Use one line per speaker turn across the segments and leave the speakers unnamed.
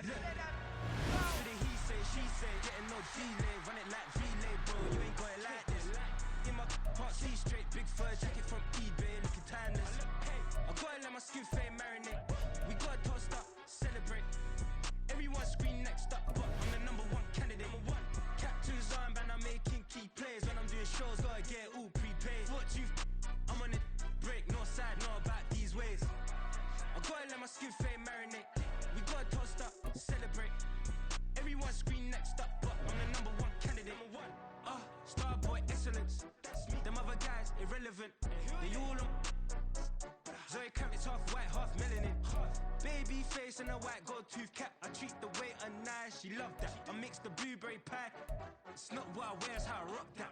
Look, to the he say, she say, getting no delay, run it like relay, bro. You ain't got it like this. In my part C straight, big fur jacket from eBay, looking timeless. I gotta let my skin fade marinate. We gotta toast up, celebrate. Everyone scream next up, but I'm the number one candidate. Captain's armband, I'm making key plays. When I'm doing shows, gotta get all prepaid. What you I'm on it, break, no side, no about these ways. I gotta let my skin fade marinate. We gotta toast up, celebrate. Everyone scream next up, but I'm the number one candidate. Starboy excellence. Them other guys irrelevant. They all on. Zoe Camp, it's half white, half melanin. Baby face and a white gold tooth cap. I treat the waiter nice, she love that. I mix the blueberry pie. It's not what I wear, it's how I rock that.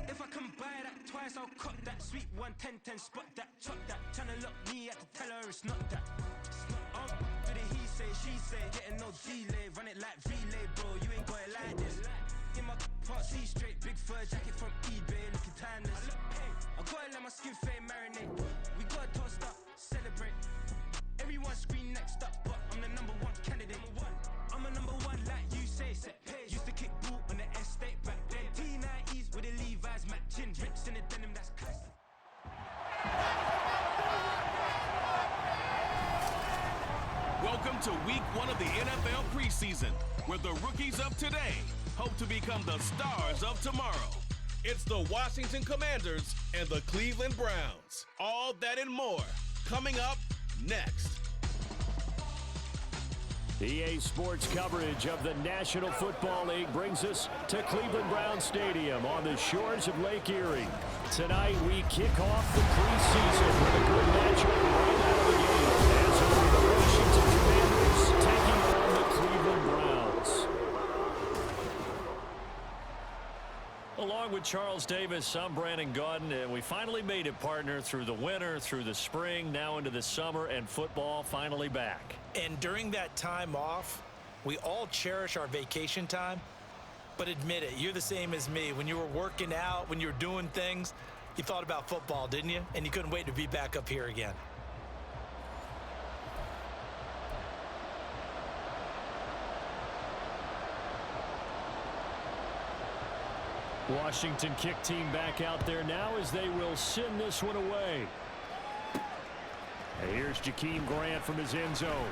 If I can buy that twice, I'll cut that. Sweet 110, spot that, chop that. Tryna lock me, I have to tell her it's not that. To the he say, she say, getting no delay. Run it like relay, bro, you ain't got it like this. In my part C straight, big fur jacket from eBay, looking timeless. I gotta let my skin fade marinate. We gotta toast up, celebrate. Everyone scream next up, but I'm the number one candidate. I'm a number one like you say, set pace. Used to kick boot on the estate back then. T90s with the Levi's matching. Rips in the denim, that's classic.
Welcome to week 1 of the NFL preseason, where the rookies of today hope to become the stars of tomorrow. It's the Washington Commanders and the Cleveland Browns. All that and more coming up next.
EA Sports coverage of the National Football League brings us to Cleveland Browns Stadium on the shores of Lake Erie. Tonight we kick off the preseason with a good matchup right out of the gate, as are the Washington Commanders taking on the Cleveland Browns. Along with Charles Davis, I'm Brandon Gaudin, and we finally made it, partner, through the winter, through the spring, now into the summer, and football finally back.
And during that time off, we all cherish our vacation time. But admit it, you're the same as me. When you were working out, when you were doing things, you thought about football, didn't you? And you couldn't wait to be back up here again.
Washington kick team back out there now as they will send this one away. And here's Jakeem Grant from his end zone.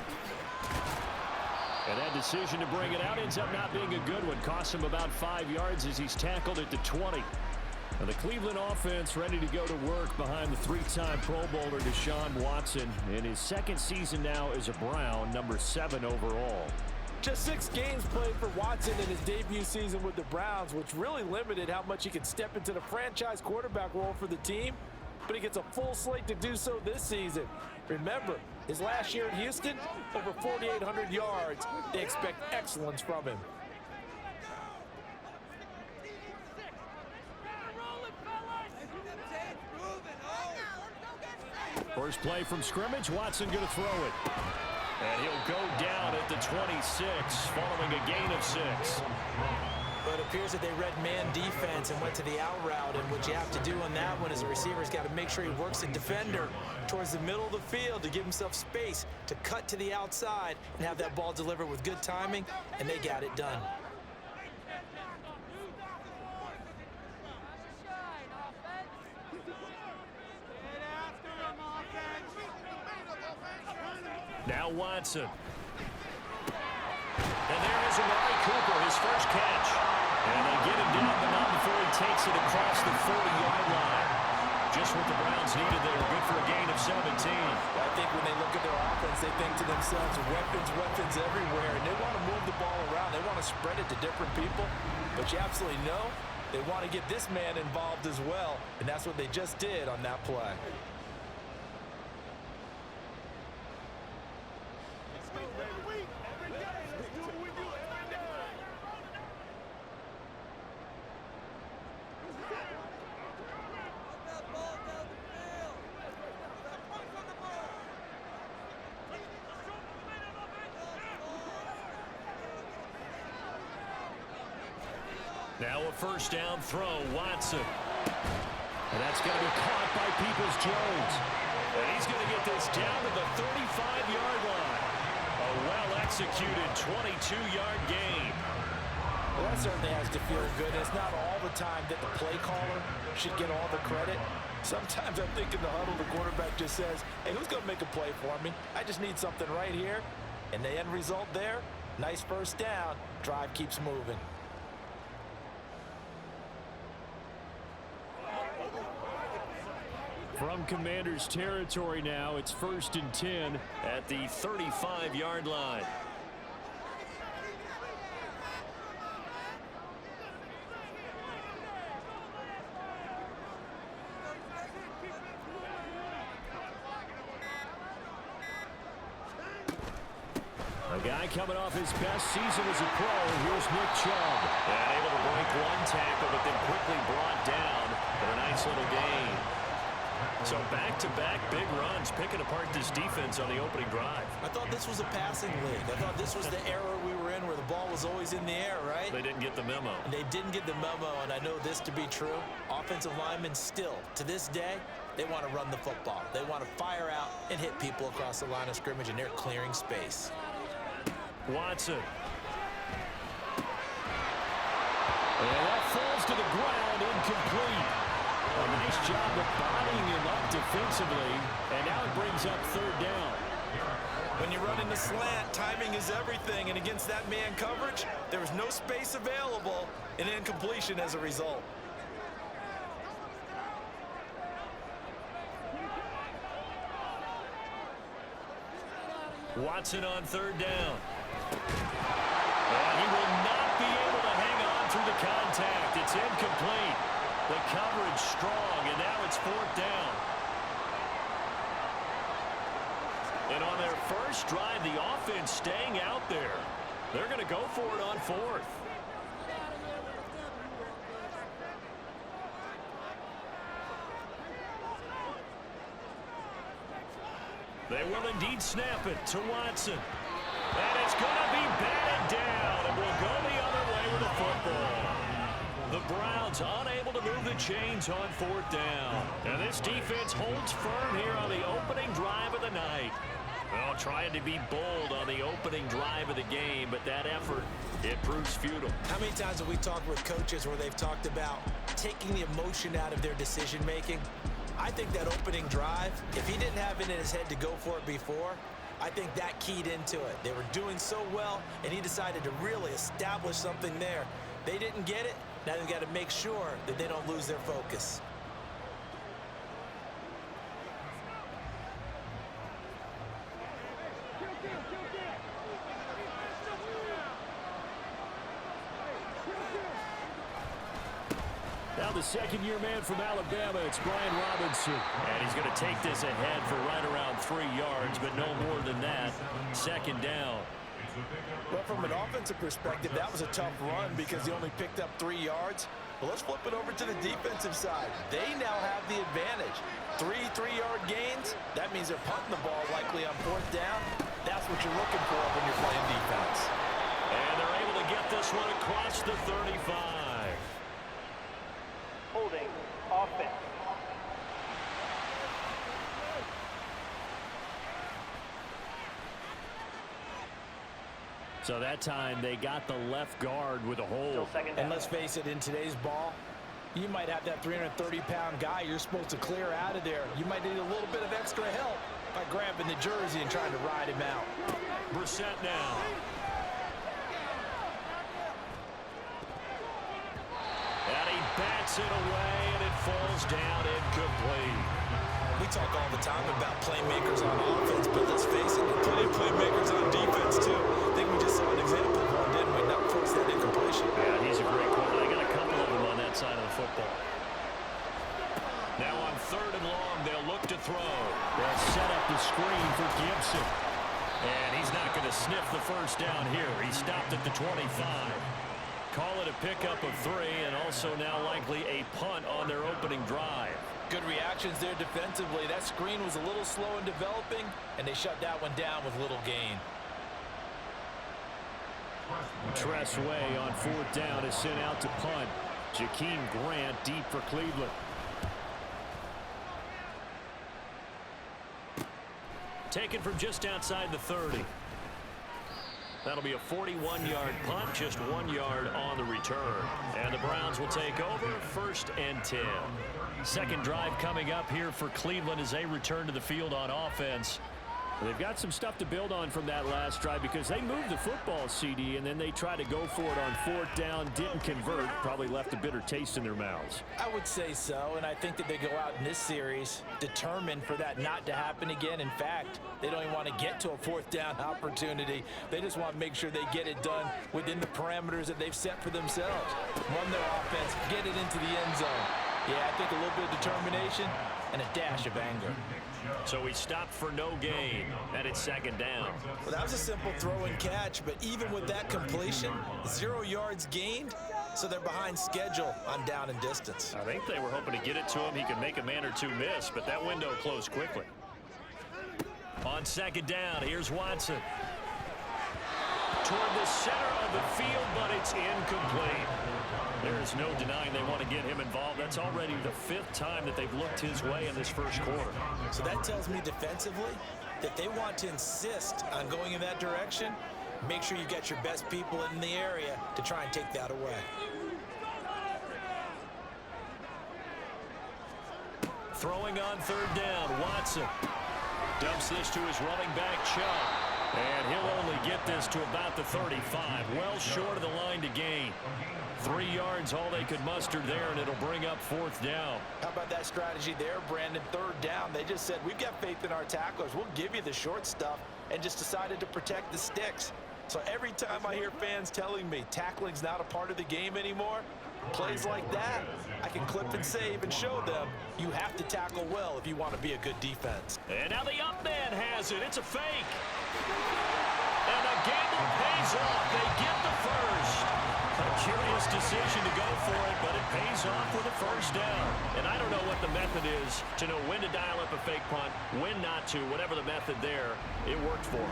And that decision to bring it out ends up not being a good one. Costs him about 5 yards as he's tackled at the 20. And the Cleveland offense ready to go to work behind the 3-time Pro Bowler Deshaun Watson in his second season now as a Brown, number 7 overall.
Just 6 games played for Watson in his debut season with the Browns, which really limited how much he could step into the franchise quarterback role for the team. But he gets a full slate to do so this season. Remember, his last year in Houston, over 4,800 yards. They expect excellence from him.
First play from scrimmage, Watson going to throw it. And he'll go down at the 26, following a gain of 6.
But it appears that they read man defense and went to the out route. And what you have to do on that one is the receiver's got to make sure he works the defender towards the middle of the field to give himself space to cut to the outside and have that ball delivered with good timing, and they got it done.
Now Watson. And there is Amari Cooper, his first catch. And they get him down, but not before he takes it across the 40-yard line. Just what the Browns needed there. Good for a gain of 17.
I think when they look at their offense, they think to themselves, weapons everywhere. And they want to move the ball around. They want to spread it to different people. But you absolutely know they want to get this man involved as well. And that's what they just did on that play.
Now a first down throw, Watson. And that's going to be caught by Peoples-Jones. And he's going to get this down to the 35-yard line. A well-executed 22-yard gain.
Well, that certainly has to feel good. It's not all the time that the play caller should get all the credit. Sometimes I think in the huddle, the quarterback just says, hey, who's going to make a play for me? I just need something right here. And the end result there, nice first down. Drive keeps moving.
From Commanders territory now, it's 1st and 10 at the 35-yard line. A guy coming off his best season as a pro. Here's Nick Chubb. And able to break one tackle, but then quickly brought down for a nice little gain. So back-to-back big runs, picking apart this defense on the opening drive.
I thought this was a passing league. I thought this was the era we were in where the ball was always in the air, right?
They didn't get the memo.
And they didn't get the memo, and I know this to be true. Offensive linemen still, to this day, they want to run the football. They want to fire out and hit people across the line of scrimmage, and they're clearing space.
Watson. And that falls to the ground, incomplete. A nice job of bodying him up defensively, and now it brings up 3rd down.
When you run in the slant, timing is everything, and against that man coverage, there was no space available, and incompletion as a result.
Watson on 3rd down. And he will not be able to hang on through the contact. It's incomplete. The coverage strong, and now it's 4th down. And on their first drive, the offense staying out there. They're going to go for it on 4th. They will indeed snap it to Watson. And it's going to be batted down, and will go the other way with the football. The Browns unable to move the chains on 4th down. And this defense holds firm here on the opening drive of the night. Well, trying to be bold on the opening drive of the game, but that effort, it proves futile.
How many times have we talked with coaches where they've talked about taking the emotion out of their decision-making? I think that opening drive, if he didn't have it in his head to go for it before, I think that keyed into it. They were doing so well, and he decided to really establish something there. They didn't get it. Now they've got to make sure that they don't lose their focus.
Now the second-year man from Alabama, it's Brian Robinson. And he's going to take this ahead for right around 3 yards, but no more than that. 2nd down.
Well, from an offensive perspective, that was a tough run because he only picked up 3 yards. Well, let's flip it over to the defensive side. They now have the advantage. 3 3-yard gains, that means they're punting the ball likely on 4th down. That's what you're looking for when you're playing defense.
And they're able to get this one across the 35.
Holding offense.
So that time they got the left guard with a hold.
And let's face it, in today's ball, you might have that 330-pound guy you're supposed to clear out of there. You might need a little bit of extra help by grabbing the jersey and trying to ride him out.
Brissett now. And he bats it away, and it falls down incomplete.
We talk all the time about playmakers on offense, but let's face it, there are plenty of playmakers on defense, too. I think we just saw an example of one, didn't we? Not force that incompletion.
Yeah, he's a great corner. They got a couple of them on that side of the football. Now on 3rd and long, they'll look to throw. They'll set up the screen for Gibson. And he's not going to sniff the first down here. He stopped at the 25. Call it a pickup of 3, and also now likely a punt on their opening drive.
Good reactions there defensively. That screen was a little slow in developing, and they shut that one down with little gain.
Tress Way on 4th down is sent out to punt. Jakeem Grant deep for Cleveland. Taken from just outside the 30. That'll be a 41-yard punt, just 1 yard on the return. And the Browns will take over, 1st and 10. Second drive coming up here for Cleveland as they return to the field on offense.
They've got some stuff to build on from that last drive because they moved the football, CD, and then they tried to go for it on 4th down, didn't convert, probably left a bitter taste in their mouths.
I would say so, and I think that they go out in this series determined for that not to happen again. In fact, they don't even want to get to a 4th down opportunity. They just want to make sure they get it done within the parameters that they've set for themselves. Run their offense, get it into the end zone. Yeah, I think a little bit of determination and a dash of anger.
So he stopped for no gain, and it's 2nd down.
Well, that was a simple throw and catch, but even with that completion, 0 yards gained, so they're behind schedule on down and distance.
I think they were hoping to get it to him. He could make a man or two miss, but that window closed quickly. On 2nd down, here's Watson. Toward the center of the field, but it's incomplete. There's no denying they want to get him involved. That's already the 5th time that they've looked his way in this first quarter.
So that tells me defensively that they want to insist on going in that direction. Make sure you get your best people in the area to try and take that away.
Throwing on 3rd down, Watson dumps this to his running back, Chubb. And he'll only get this to about the 35, well short of the line to gain. 3 yards, all they could muster there, and it'll bring up 4th down.
How about that strategy there, Brandon? 3rd down, they just said, we've got faith in our tacklers. We'll give you the short stuff, and just decided to protect the sticks. So every time I hear fans telling me tackling's not a part of the game anymore, plays like that, I can clip and save and show them you have to tackle well if you want to be a good defense.
And now the up man has it. It's a fake. And the gamble pays off. They get the first. A curious decision to go for it, but it pays off with a 1st down. And I don't know what the method is to know when to dial up a fake punt, when not to. Whatever the method there, it worked for him.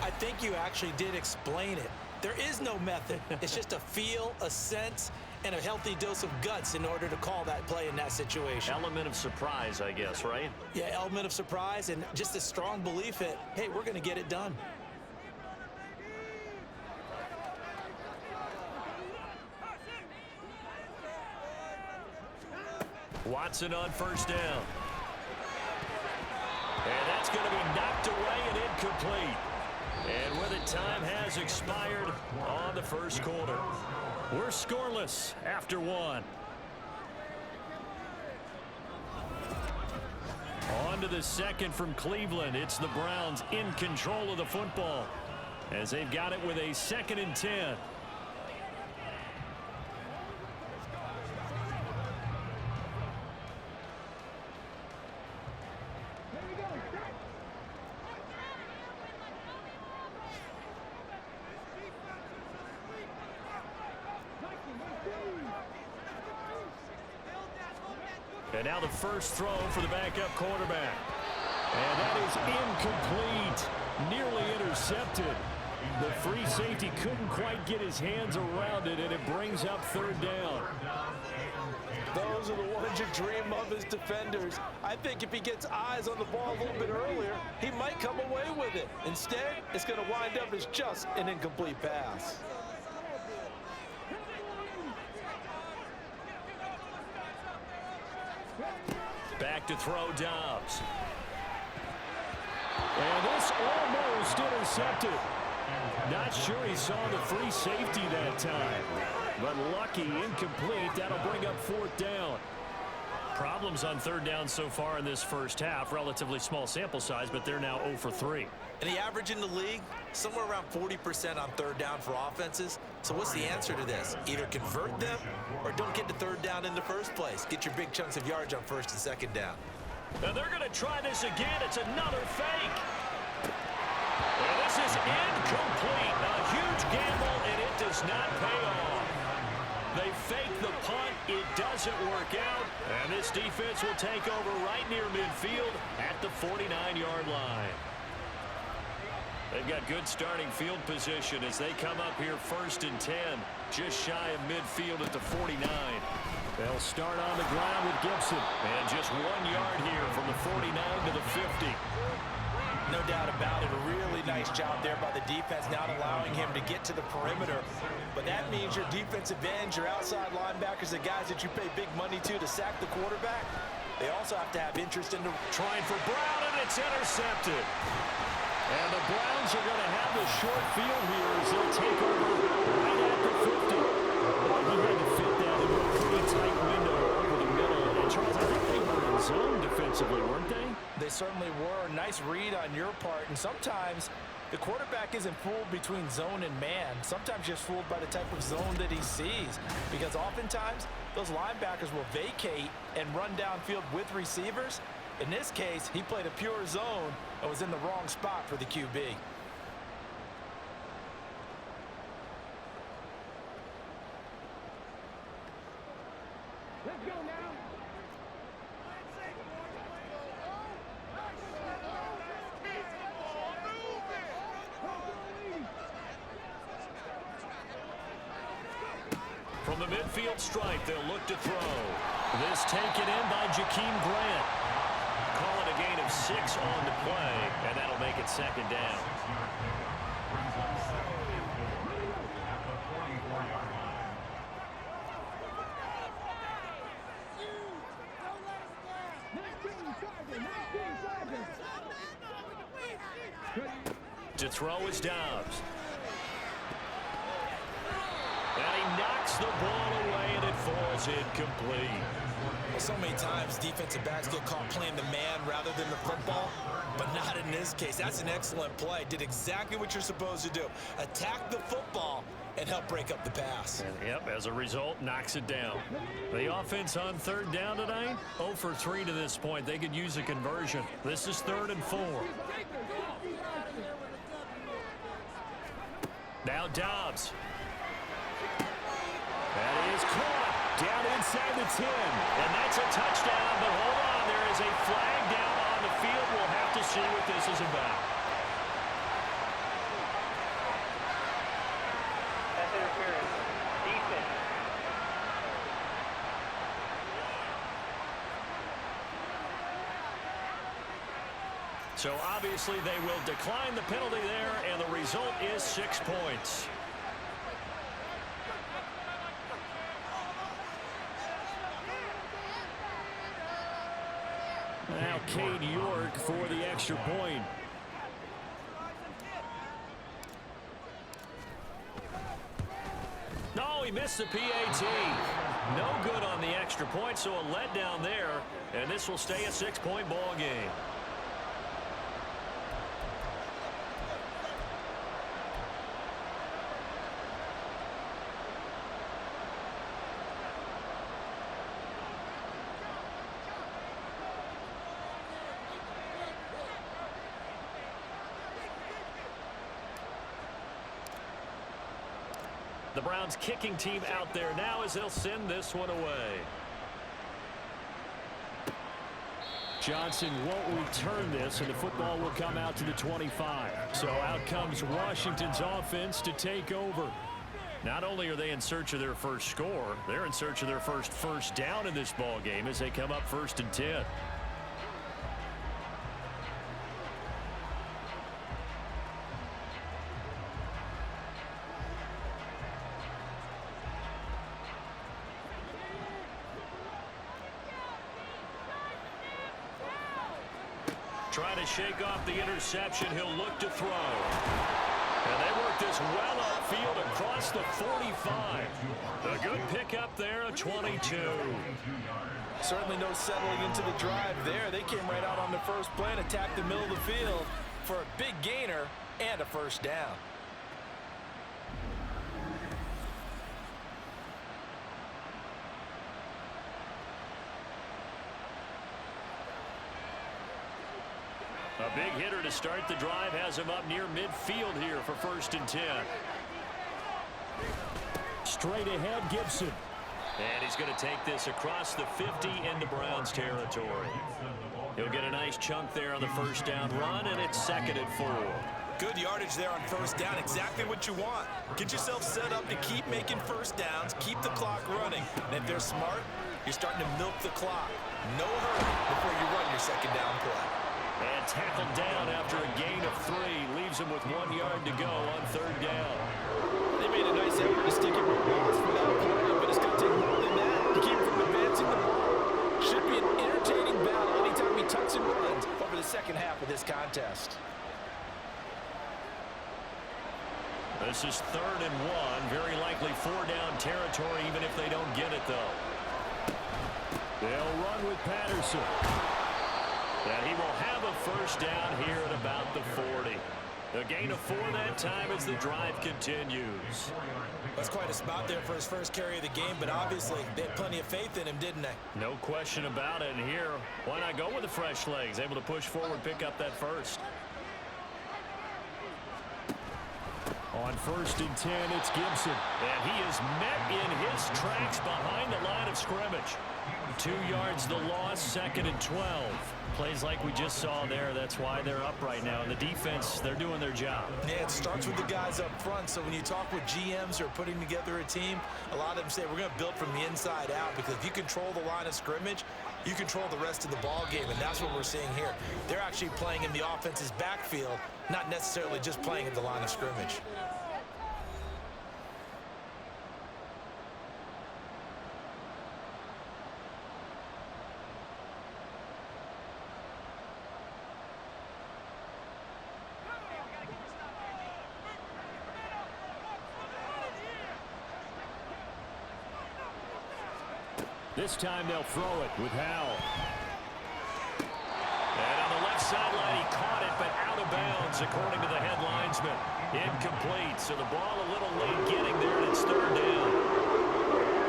I think you actually did explain it. There is no method. It's just a feel, a sense, and a healthy dose of guts in order to call that play in that situation.
Element of surprise, I guess, right?
Yeah, element of surprise and just a strong belief that, hey, we're going to get it done.
Watson on 1st down. And that's going to be knocked away and incomplete. And where the time has expired on the first quarter. We're scoreless after 1. On to the 2nd from Cleveland. It's the Browns in control of the football as they've got it with a 2nd and 10. And now the first throw for the backup quarterback. And that is incomplete. Nearly intercepted. The free safety couldn't quite get his hands around it, and it brings up 3rd down.
Those are the ones you dream of as defenders. I think if he gets eyes on the ball a little bit earlier, he might come away with it. Instead, it's going to wind up as just an incomplete pass.
Back to throw, Dobbs.
And this almost intercepted. Not sure he saw the free safety that time. But lucky, incomplete. That'll bring up 4th down.
Problems on 3rd down so far in this first half. Relatively small sample size, but they're now 0 for 3.
And the average in the league, somewhere around 40% on 3rd down for offenses. So what's the answer to this? Either convert them or don't get to 3rd down in the first place. Get your big chunks of yards on 1st and 2nd down.
Now they're going to try this again. It's another fake. And this is incomplete. A huge gamble, and it does not pay off. They fake the punt. It doesn't work out. And this defense will take over right near midfield at the 49-yard line. They've got good starting field position as they come up here 1st and 10, just shy of midfield at the 49.
They'll start on the ground with Gibson.
And just 1 yard here from the 49 to the 50.
No doubt about it. A really nice job there by the defense, not allowing him to get to the perimeter. But that means your defensive ends, your outside linebackers, the guys that you pay big money to sack the quarterback, they also have to have interest in the...
Trying for Brown, and it's intercepted. And the Browns are going to have the short field here as they'll take over right at the 50. He had to fit that into a pretty tight window over the middle. And Charles, I think they were in zone defensively, weren't they?
They certainly were. Nice read on your part. And sometimes the quarterback isn't fooled between zone and man. Sometimes just fooled by the type of zone that he sees. Because oftentimes, those linebackers will vacate and run downfield with receivers. In this case, he played a pure zone and was in the wrong spot for the QB.
Let's go now.
From the midfield stripe, they'll look to throw. This taken in by Jakeem Grant. Call it a gain of 6 on the play, and that'll make it second down. To throw is Dobbs. And he knocks the ball away, and it falls incomplete.
Well, so many times defensive backs get caught playing the man rather than the football, but not in this case. That's an excellent play. Did exactly what you're supposed to do. Attack the football and help break up the pass.
And, yep, as a result, knocks it down. The offense on third down tonight, 0 for 3 to this point. They could use a conversion. This is 3rd and 4. Now Dobbs. That is caught down inside the 10. And that's a touchdown, but hold on. There is a flag down on the field. We'll have to see what this is about.
That's interference. Defense.
So obviously they will decline the penalty there, and the result is 6 points. Now Cade York for the extra point. No, he missed the PAT. No good on the extra point, so a letdown there, and this will stay a 6-point ball game. The Browns kicking team out there now as they'll send this one away. Johnson won't return this, and the football will come out to the 25. So out comes Washington's offense to take over. Not only are they in search of their first score, they're in search of their first down in this ball game as they come up 1st and 10. Trying to shake off the interception. He'll look to throw. And they work this well upfield across the 45. A good pickup there, a 22.
Certainly no settling into the drive there. They came right out on the first play and attacked the middle of the field for a big gainer and a first down.
A big hitter to start the drive has him up near midfield here for 1st and 10.
Straight ahead, Gibson.
And he's going to take this across the 50 into Browns territory. He'll get a nice chunk there on the first down run, and it's 2nd and 4.
Good yardage there on first down. Exactly what you want. Get yourself set up to keep making first downs, keep the clock running. And if they're smart, you're starting to milk the clock. No hurry before you run your second down play.
And tackled down after a gain of 3. Leaves him with 1 yard to go on 3rd down.
They made a nice effort to stick him with balls for that play, but it's going to take more than that to keep him from advancing the ball. Should be an entertaining battle anytime he tucks and runs over the second half of this contest.
This is 3rd and 1. Very likely 4-down territory, even if they don't get it, though.
They'll run with Patterson.
And he will have a 1st down here at about the 40. A gain of 4 that time as the drive continues.
That's quite a spot there for his first carry of the game, but obviously they had plenty of faith in him, didn't they?
No question about it. And here, why not go with the fresh legs? Able to push forward, pick up that 1st.
On 1st and 10, it's Gibson.
And he is met in his tracks behind the line of scrimmage. 2 yards the loss, 2nd and 12. Plays like we just saw there. That's why they're up right now. And the defense, they're doing their job.
Yeah, it starts with the guys up front. So when you talk with GMs who are putting together a team, a lot of them say we're going to build from the inside out, because if you control the line of scrimmage, you control the rest of the ball game, and that's what we're seeing here. They're actually playing in the offense's backfield, not necessarily just playing at the line of scrimmage.
This time they'll throw it with Howell.
And on the left sideline, he caught it, but out of bounds, according to the head linesman. Incomplete, so the ball a little late getting there, and it's 3rd down.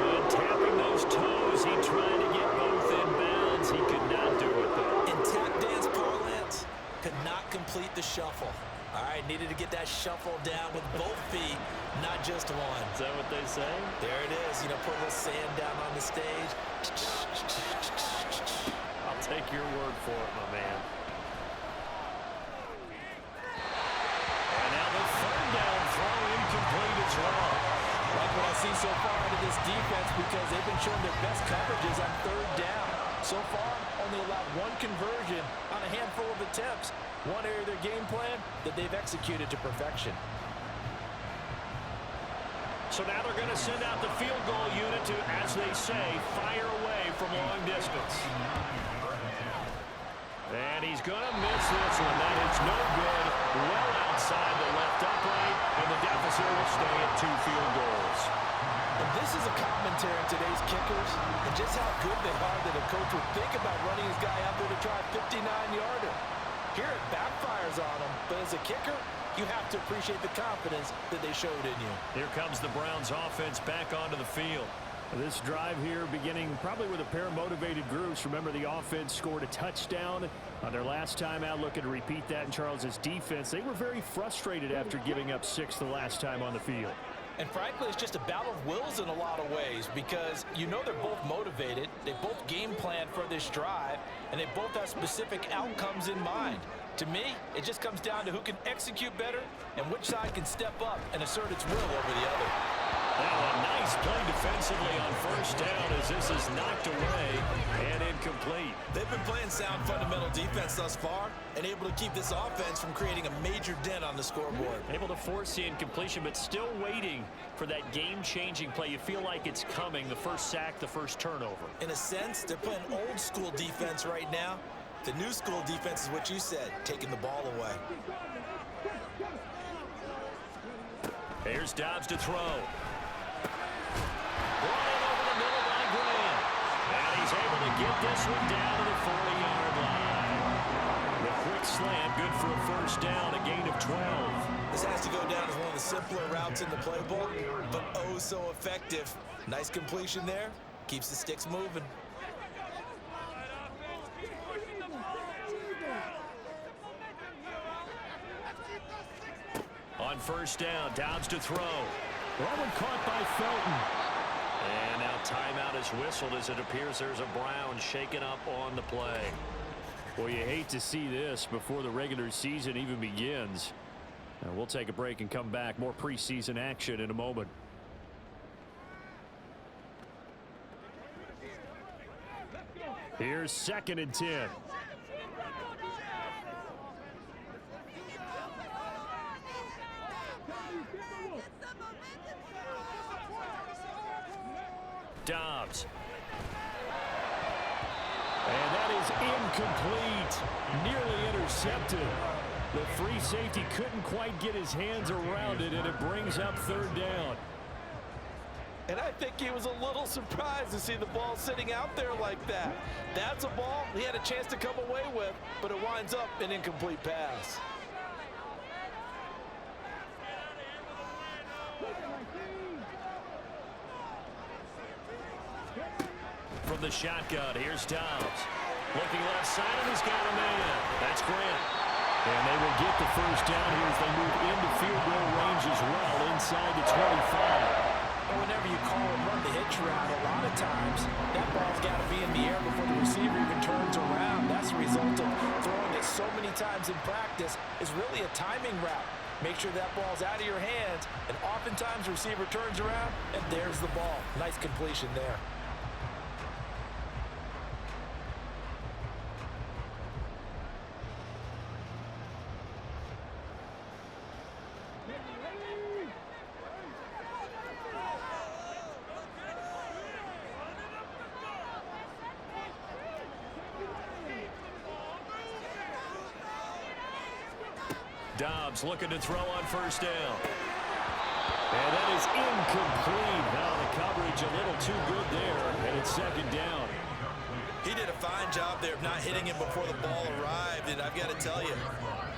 And tapping those toes, he tried to get both in bounds. He could not do it, though.
In tap dance parlance, could not complete the shuffle. All right, needed to get that shuffle down with both feet, not just one.
Is that what they say?
There it is. You know, put a little sand down on the stage.
I'll take your word for it, my man. And now the 3rd down throw incomplete as well.
Like what I see so far out of this defense, because they've been showing their best coverages on 3rd down. So far, only allowed 1 conversion on a handful of attempts. One area of their game plan that they've executed to perfection.
So now they're going to send out the field goal unit to, as they say, fire away from long distance. And he's going to miss this one. That is no good. Well outside the left upright, and the deficit will stay at 2 field goals.
And this is a commentary on today's kickers and just how good they are that a coach would think about running his guy out there to try a 59-yarder. Here it backfires on him, but as a kicker, you have to appreciate the confidence that they showed in you.
Here comes the Browns offense back onto the field.
This drive here beginning probably with a pair of motivated groups. Remember, the offense scored a touchdown on their last time out. Looking to repeat that in Charles's defense. They were very frustrated after giving up 6 the last time on the field.
And frankly, it's just a battle of wills in a lot of ways, because you know they're both motivated, they both game plan for this drive, and they both have specific outcomes in mind. To me, it just comes down to who can execute better and which side can step up and assert its will over the other.
Now a nice play defensively on 1st down as this is knocked away and incomplete.
They've been playing sound fundamental defense thus far and able to keep this offense from creating a major dent on the scoreboard.
Able to force the incompletion, but still waiting for that game-changing play. You feel like it's coming, the first sack, the first turnover.
In a sense, they're playing old school defense right now. The new school defense is what you said, taking the ball away.
Here's Dobbs to throw. Running over the middle by Graham. And he's able to get this one down to the 40-yard line. The quick slant, good for a 1st down, a gain of 12.
This has to go down as one of the simpler routes in the playbook, but oh so effective. Nice completion there. Keeps the sticks moving.
On 1st down, Dobbs to throw.
That one caught by Felton.
And now timeout is whistled as it appears there's a Brown shaken up on the play.
Well, you hate to see this before the regular season even begins. Now, we'll take a break and come back. More preseason action in a moment. Here's 2nd and 10.
Dobbs. And that is incomplete. Nearly intercepted. The free safety couldn't quite get his hands around it, and it brings up third down.
And I think he was a little surprised to see the ball sitting out there like that. That's a ball he had a chance to come away with, but it winds up an incomplete pass.
From the shotgun, here's Dobbs. Looking left side, and he's got a man. That's Grant. And they will get the first down here as they move into field goal range as well, inside the 25.
And whenever you call and run the hitch route, a lot of times that ball's got to be in the air before the receiver even turns around. That's the result of throwing it so many times in practice is really a timing route. Make sure that ball's out of your hands, and oftentimes the receiver turns around, and there's the ball. Nice completion there.
Dobbs looking to throw on first down. And that is incomplete. Now the coverage a little too good there, and it's second down.
He did a fine job there of not hitting him before the ball arrived, and I've got to tell you,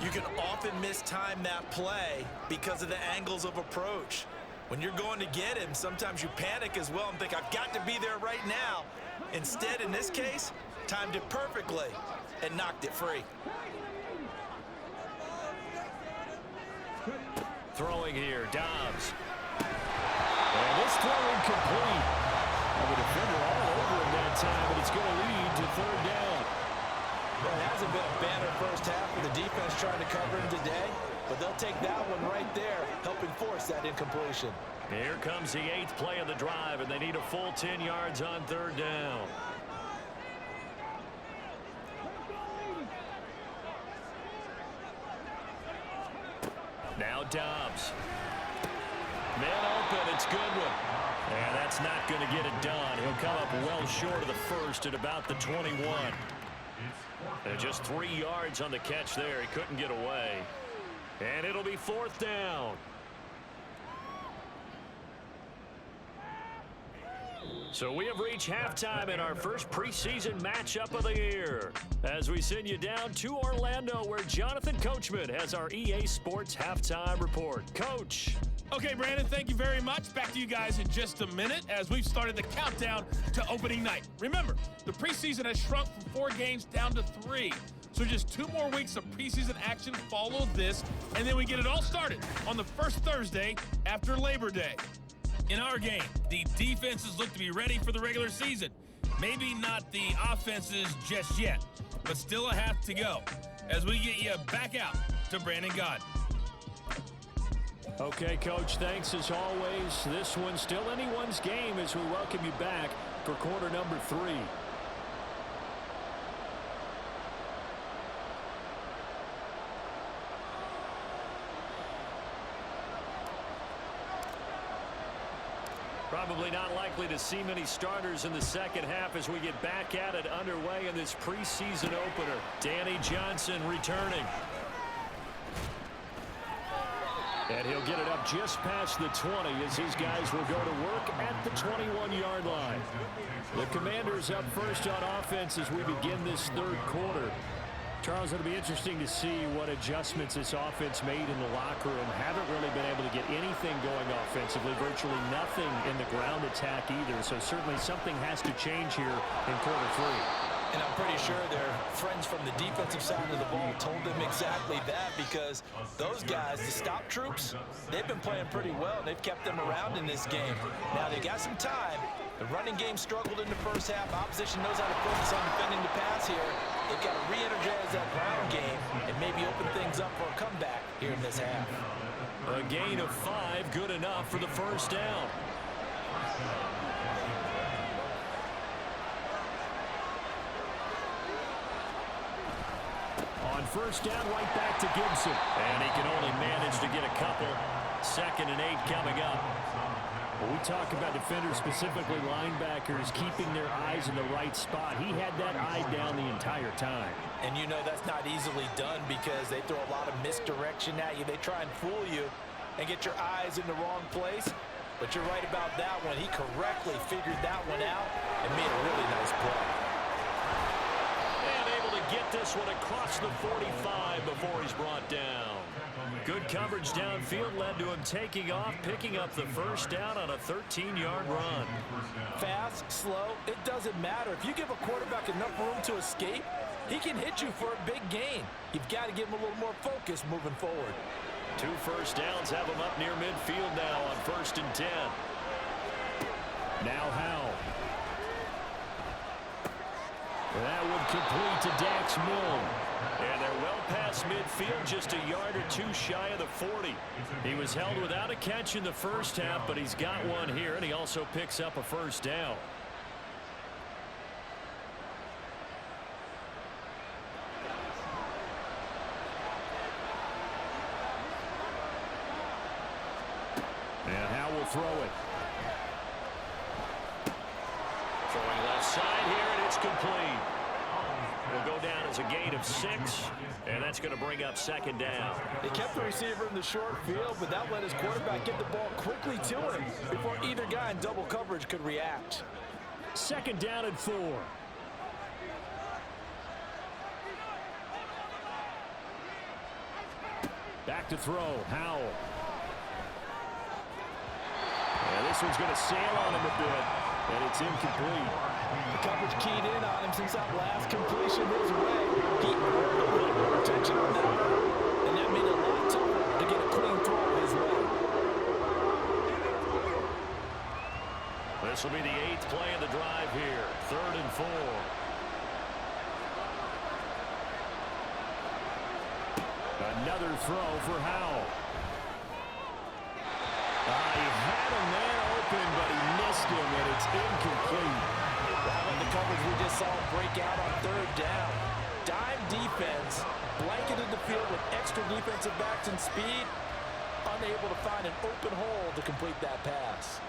you can often mistime that play because of the angles of approach. When you're going to get him, sometimes you panic as well and think, I've got to be there right now. Instead, in this case, timed it perfectly and knocked it free.
Throwing here, Dobbs. And this throw incomplete. The defender all over him that time, but it's going to lead to third down.
Well, it hasn't been a banner first half for the defense trying to cover him today, but they'll take that one right there, helping force that incompletion.
Here comes the 8th play of the drive, and they need a full 10 yards on third down. Now Dobbs. Man open, it's Goodwin. And that's not going to get it done. He'll come up well short of the first at about the 21. And just 3 yards on the catch there. He couldn't get away. And it'll be fourth down. So we have reached halftime in our first preseason matchup of the year as we send you down to Orlando, where Jonathan Coachman has our EA Sports halftime report. Coach.
Okay, Brandon, thank you very much. Back to you guys in just a minute as we've started the countdown to opening night. Remember, the preseason has shrunk from 4 games down to 3. So just 2 more weeks of preseason action follow this, and then we get it all started on the first Thursday after Labor Day. In our game, the defenses look to be ready for the regular season. Maybe not the offenses just yet, but still a half to go as we get you back out to Brandon God.
Okay, Coach, thanks as always. This one's still anyone's game as we welcome you back for quarter number 3. Probably not likely to see many starters in the second half as we get back at it underway in this preseason opener. Danny Johnson returning. And he'll get it up just past the 20 as his guys will go to work at the 21-yard line. The Commanders up first on offense as we begin this third quarter. Charles, it'll be interesting to see what adjustments this offense made in the locker room. Haven't really been able to get anything going offensively, virtually nothing in the ground attack either. So certainly something has to change here in quarter 3.
And I'm pretty sure their friends from the defensive side of the ball told them exactly that, because those guys, the stop troops, they've been playing pretty well. They've kept them around in this game. Now they got some time. The running game struggled in the first half. Opposition knows how to focus on defending the pass here. They've got to re-energize that ground game and maybe open things up for a comeback here in this half.
A gain of 5, good enough for the first down. On first down, right back to Gibson. And he can only manage to get a couple. 2nd and 8 coming up. When we talk about defenders, specifically linebackers, keeping their eyes in the right spot, he had that eye down the entire time.
And you know that's not easily done because they throw a lot of misdirection at you. They try and fool you and get your eyes in the wrong place. But you're right about that one. He correctly figured that one out and made a really nice play.
And able to get this one across the 45 before he's brought down. Good coverage downfield led to him taking off, picking up the first down on a 13-yard run.
Fast, slow, it doesn't matter. If you give a quarterback enough room to escape, he can hit you for a big gain. You've got to give him a little more focus moving forward.
2 first downs have him up near midfield now on 1st and 10. Now Howell. That would complete to Dax Milne. And they're well past midfield, just a yard or 2 shy of the 40. He was held without a catch in the first half, but he's got one here, and he also picks up a first down. And Howell will throw it. Throwing left side here, and it's complete. Will go down as a gain of 6, and that's going to bring up 2nd down.
They kept the receiver in the short field, but that let his quarterback get the ball quickly to him before either guy in double coverage could react.
2nd down and 4. Back to throw, Howell. And this one's going to sail on him a bit, and it's incomplete.
The coverage keyed in on him since that last completion his way. He earned a little more attention on that one, and that made it a lot tougher to get a clean throw his way.
This will be the 8th play of the drive here. 3rd and 4. Another throw for Howell. He had a man open, but he missed him, and it's incomplete.
How about the coverage we just saw break out on 3rd down? Dime defense, blanketed the field with extra defensive backs and speed, unable to find an open hole to complete that pass.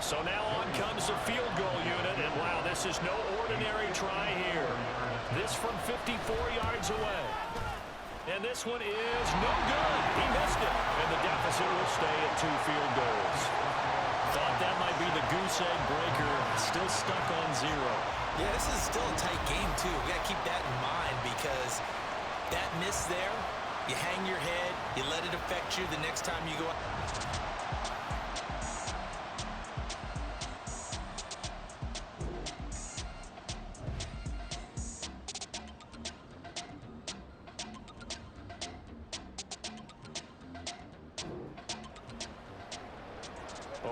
So now on comes the field goal unit, and wow, this is no ordinary try here. This from 54 yards away. And this one is no good. He missed it, and the deficit will stay at 2 field goals. Thought that might be the goose egg breaker, still stuck on 0.
Yeah, this is still a tight game, too. We got to keep that in mind because that miss there, you hang your head, you let it affect you the next time you go out.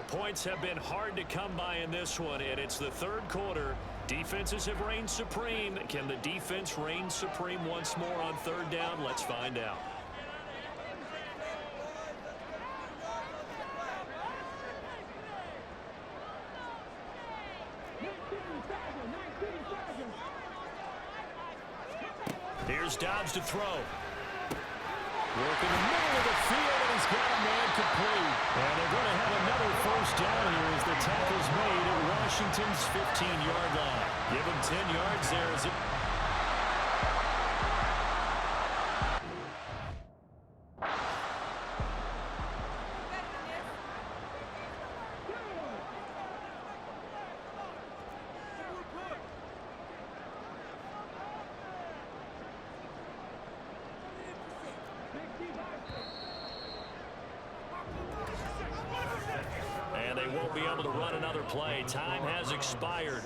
Points have been hard to come by in this one, and it's the 3rd quarter. Defenses have reigned supreme. Can the defense reign supreme once more on 3rd down? Let's find out. Here's Dobbs to throw. Work in the middle of the field, and he's got a man complete. And they're going to have another first down here as the tackle's made at Washington's 15-yard line. Give him 10 yards there as it... And they won't be able to run another play. Time has expired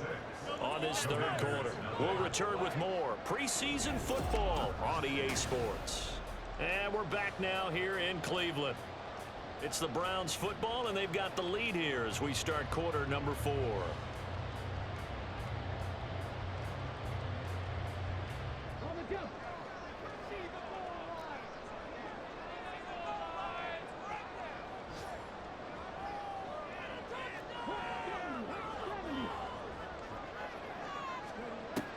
on this 3rd quarter. We'll return with more preseason football on EA Sports. And we're back now here in Cleveland. It's the Browns football, and they've got the lead here as we start quarter number 4.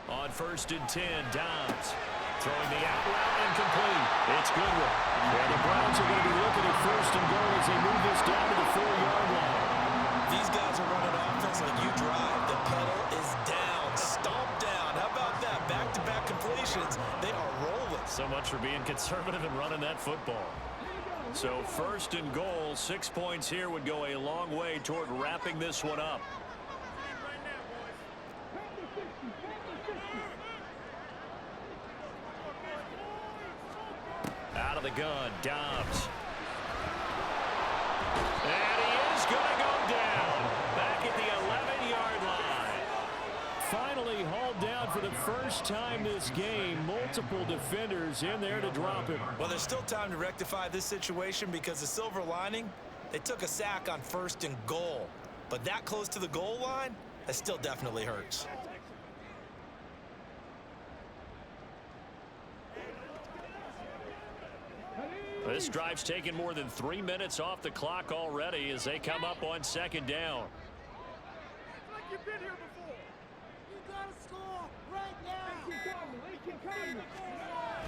On 1st and 10, Dobbs throwing the out route incomplete. It's Goodwin. And the Browns are going to be looking at 1st and goal as they move this down to the 4-yard line.
These guys are running offense like you drive. The pedal is down, stomp down. How about that? Back-to-back completions. They are rolling.
So much for being conservative and running that football. So 1st and goal, 6 points here would go a long way toward wrapping this one up. Out of the gun, Dobbs. And he is going to go down. Back at the 11-yard line. Finally hauled down for the first time this game. Multiple defenders in there to drop him.
Well, there's still time to rectify this situation because the silver lining, they took a sack on 1st and goal. But that close to the goal line, that still definitely hurts.
This drive's taken more than 3 minutes off the clock already as they come up on 2nd down.
It's like you've been here before. You gotta score right now.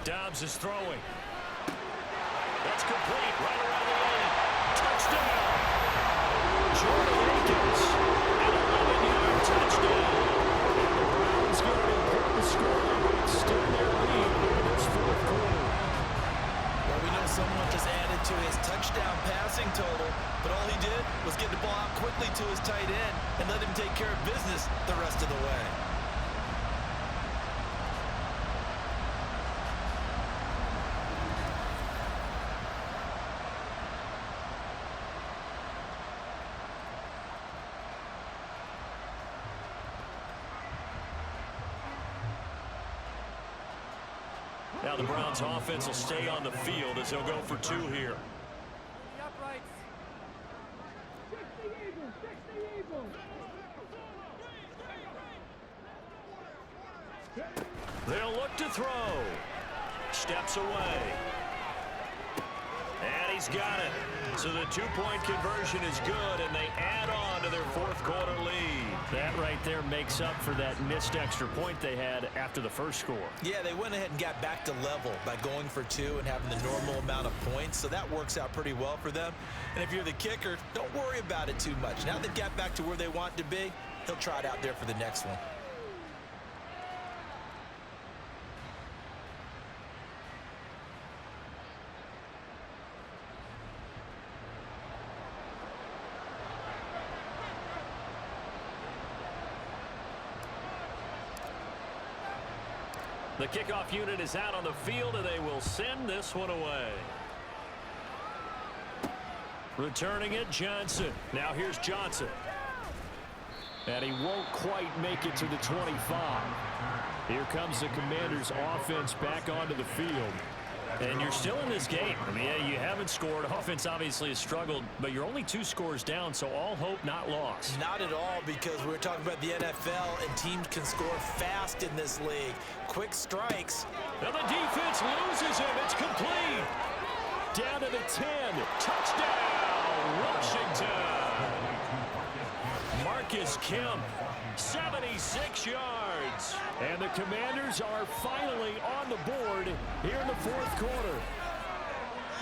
Dobbs is throwing. That's complete right around the lane. Touchdown! Jordan Akins, an 11-yard touchdown. And the Browns get an important score to extend their lead in this 4th quarter.
Well, we know someone just added to his touchdown passing total, but all he did was get the ball out quickly to his tight end and let him take care of business the rest of the way.
Now the Browns offense will stay on the field as they'll go for 2 here.
The uprights. Fix the eagle. Fix the eagle.
They'll look to throw. Steps away. And he's got it. So the 2-point conversion is good, and they add on to their 4th quarter lead. That right there makes up for that missed extra point they had after the first score.
Yeah, they went ahead and got back to level by going for 2 and having the normal amount of points, so that works out pretty well for them. And if you're the kicker, don't worry about it too much. Now they've got back to where they want to be, they'll try it out there for the next one.
The kickoff unit is out on the field, and they will send this one away. Returning it, Johnson. Now here's Johnson. And he won't quite make it to the 25. Here comes the Commanders' offense back onto the field. And you're still in this game. I mean, yeah, you haven't scored. Offense obviously has struggled, but you're only 2 scores down, so all hope not lost.
Not at all, because we're talking about the NFL, and teams can score fast in this league. Quick strikes.
Now the defense loses him. It's complete. Down to the 10. Touchdown, Washington. Marcus Kemp, 76 yards. And the Commanders are finally on the board here in the 4th quarter.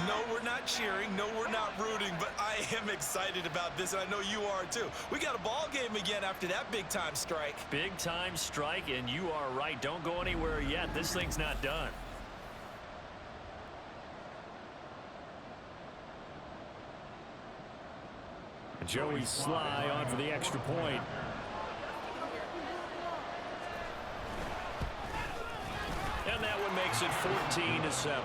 No, we're not cheering. No, we're not rooting, but I am excited about this, and I know you are too. We got a ball game again after that big-time strike.
Big-time strike, and you are right. Don't go anywhere yet. This thing's not done. Joey Sly on for the extra point. And that one makes it 14-7.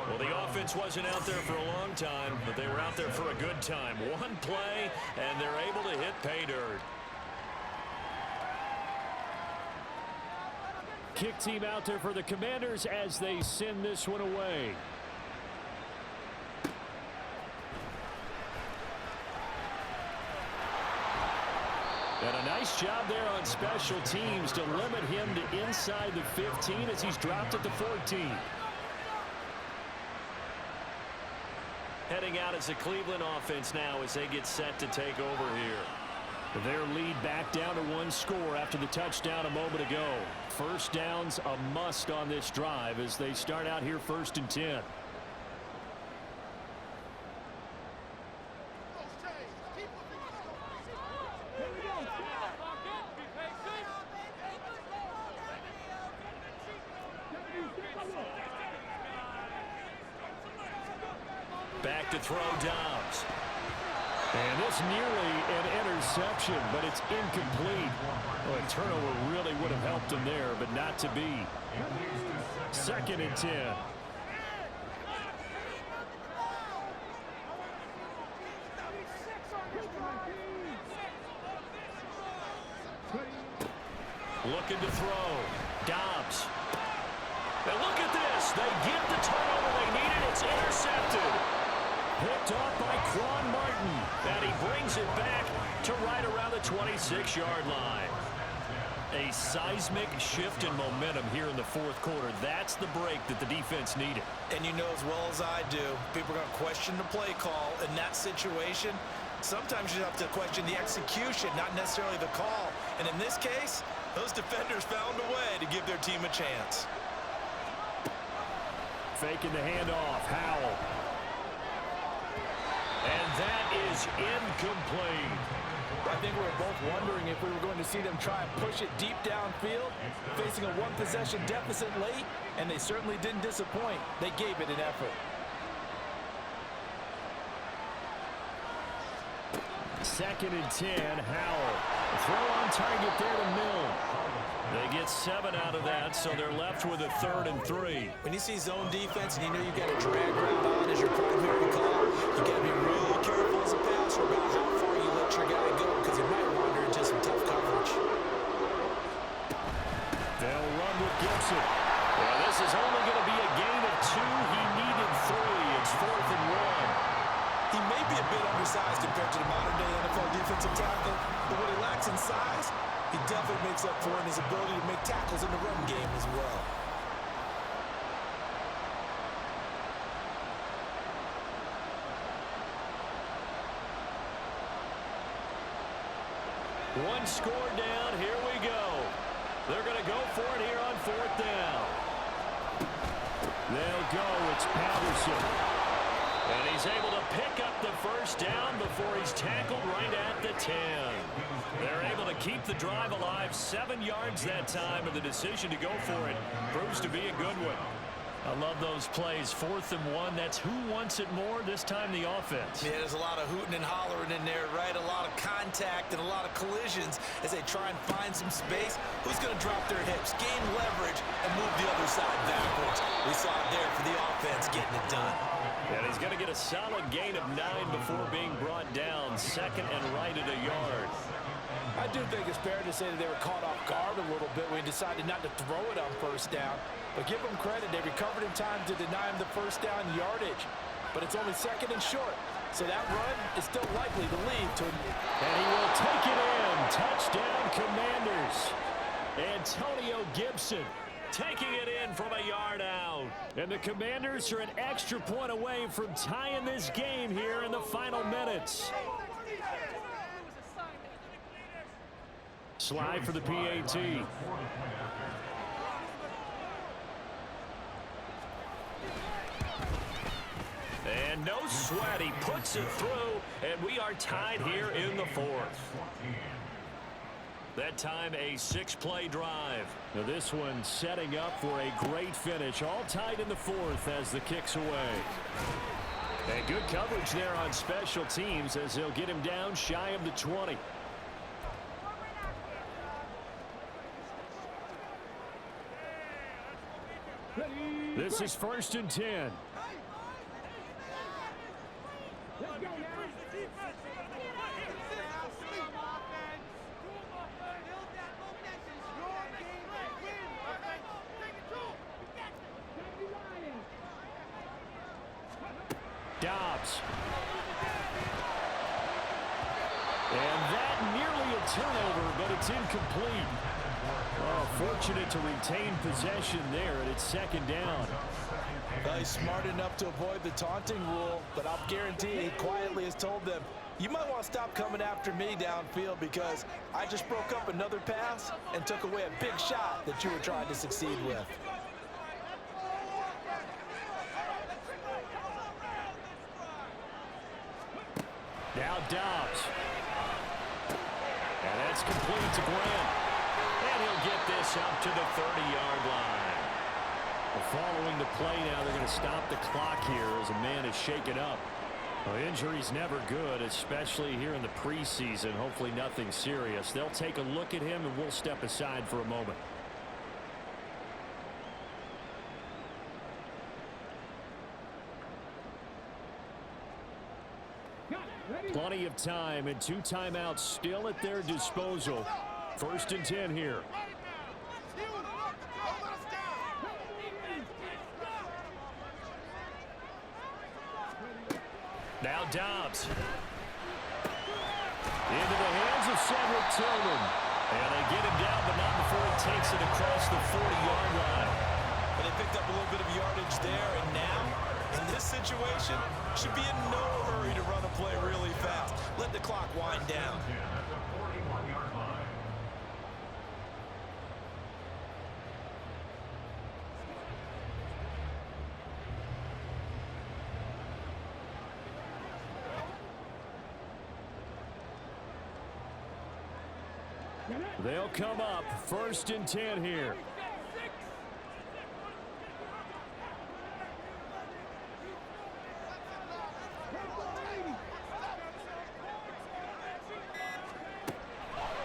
Well, the offense wasn't out there for a long time, but they were out there for a good time. One play, and they're able to hit pay dirt. kick team out there for the Commanders as they send this one away. And a nice job there on special teams to limit him to inside the 15 as he's dropped at the 14. Heading out as the Cleveland offense now as they get set to take over here. Their lead back down to 1 score after the touchdown a moment ago. First down's a must on this drive as they start out here 1st and 10. Back to throw, Dobbs. And this nearly an interception, but it's incomplete. Well, a turnover really would have helped him there, but not to be. 2nd and 10. Looking to throw. Dobbs. And look at this. They get the turnover they needed. It's intercepted. Picked off by Quan Martin. And he brings it back to right around the 26-yard line. A seismic shift in momentum here in the 4th quarter. That's the break that the defense needed.
And you know as well as I do, people are going to question the play call in that situation. Sometimes you have to question the execution, not necessarily the call. And in this case, those defenders found a way to give their team a chance.
Faking the handoff. Howell. And that is incomplete.
I think we were both wondering if we were going to see them try and push it deep downfield, facing a 1-possession deficit late, and they certainly didn't disappoint. They gave it an effort.
2nd and 10, Howell. Throw on target there to Mill. They get 7 out of that, so they're left with a 3rd and 3.
When you see zone defense and you know you've got a drag route on as your primary call, you've got to be really careful as a passer about how far you let your guy go because he might wander into some tough coverage.
They'll run with Gibson. Well, this is only going to be a gain of 2. He needed 3. It's 4th and 1.
He may be a bit undersized compared to the modern-day NFL defensive tackle, but what he lacks in size, he definitely makes up for in his ability to make tackles in the run game as well.
One score down. Here we go. They're going to go for it here on 4th down. They'll go. It's Patterson. And he's able to pick up the 1st down before he's tackled right at the 10. They're able to keep the drive alive. 7 yards that time, and the decision to go for it proves to be a good one. I love those plays. 4th and 1. That's who wants it more. This time the offense.
Yeah, there's a lot of hooting and hollering in there, right? A lot of contact and a lot of collisions as they try and find some space. Who's going to drop their hips, gain leverage, and move the other side backwards? We saw it there for the offense getting it done.
And he's going to get a solid gain of 9 before being brought down. 2nd and right at a yard.
I do think it's fair to say that they were caught off guard a little bit when he decided not to throw it on 1st down. But give them credit, they recovered in time to deny him the 1st down yardage. But it's only 2nd and short, so that run is still likely to lead to...
And he will take it in. Touchdown, Commanders. Antonio Gibson taking it in from a yard out. And the Commanders are an extra point away from tying this game here in the final minutes. Slide for the PAT. And no sweat. He puts it through, and we are tied here in the 4th. That time a 6-play drive. Now this one setting up for a great finish. All tied in the 4th as the kick's away. And good coverage there on special teams as they'll get him down shy of the 20. This is 1st and 10. And that nearly a turnover, but it's incomplete. Oh, fortunate to retain possession there, and it's second down.
Well, he's smart enough to avoid the taunting rule, but I'll guarantee he quietly has told them, you might want to stop coming after me downfield because I just broke up another pass and took away a big shot that you were trying to succeed with.
Now Dobbs. And that's complete to Grant. And he'll get this up to the 30-yard line. Following the play now, they're going to stop the clock here as a man is shaken up. Well, injury's never good, especially here in the preseason. Hopefully nothing serious. They'll take a look at him, and we'll step aside for a moment. Plenty of time and 2 timeouts still at their disposal. 1st and 10 here. Now Dobbs. Into the hands of Cedric Tillman. And they get him down, but not before he takes it across the 40-yard line.
But they picked up a little bit of yardage there, and now, in this situation, should be in no hurry to run a play really fast. Let the clock wind down.
They'll come up 1st and 10 here.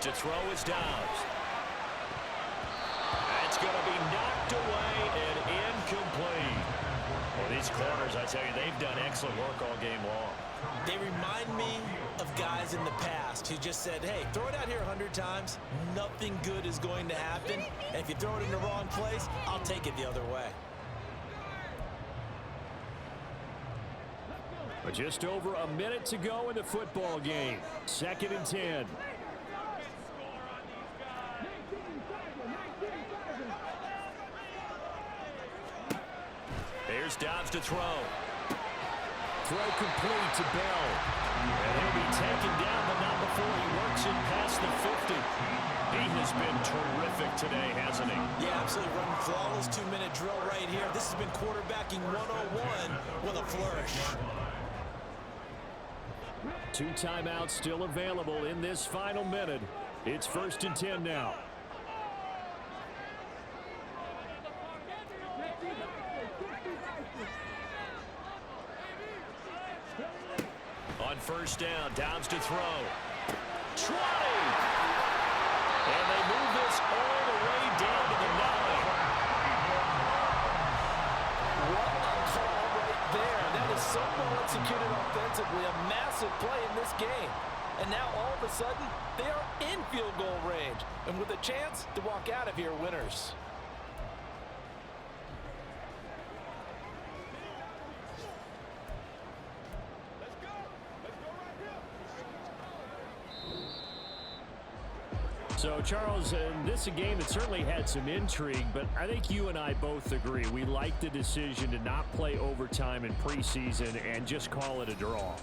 To throw is Dobbs. That's going to be knocked away and incomplete. Well, these corners, I tell you, they've done excellent work all game long.
They remind me of guys in the past who just said, hey, throw it out here 100 times. Nothing good is going to happen. And if you throw it in the wrong place, I'll take it the other way.
But just over a minute to go in the football game. 2nd and 10. Here's Dobbs to throw. Throw complete to Bell. And he'll be taken down, but not before he works it past the 50. He has been terrific today, hasn't he?
Yeah, absolutely. Running flawless 2-minute drill right here. This has been quarterbacking 101 with a flourish.
2 timeouts still available in this final minute. It's 1st and 10 now. On 1st down, Dobbs to throw. 20! And they move this all the way down to the 9.
What a call right there. That is so well executed offensively. A massive play in this game. And now all of a sudden, they are in field goal range. And with a chance to walk out of here winners.
So, Charles, this is a game that certainly had some intrigue, but I think you and I both agree we like the decision to not play overtime in preseason and just call it a draw.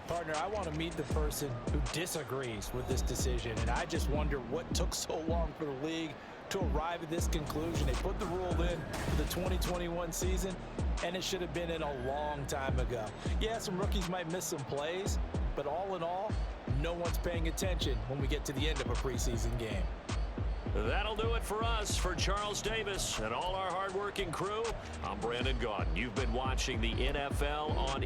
Partner, I want to meet the person who disagrees with this decision, and I just wonder what took so long for the league to arrive at this conclusion. They put the rule in for the 2021 season, and it should have been in a long time ago. Yeah, some rookies might miss some plays, but all in all, no one's paying attention when we get to the end of a preseason game.
That'll do it for us. For Charles Davis and all our hardworking crew, I'm Brandon Gaudin. You've been watching the NFL on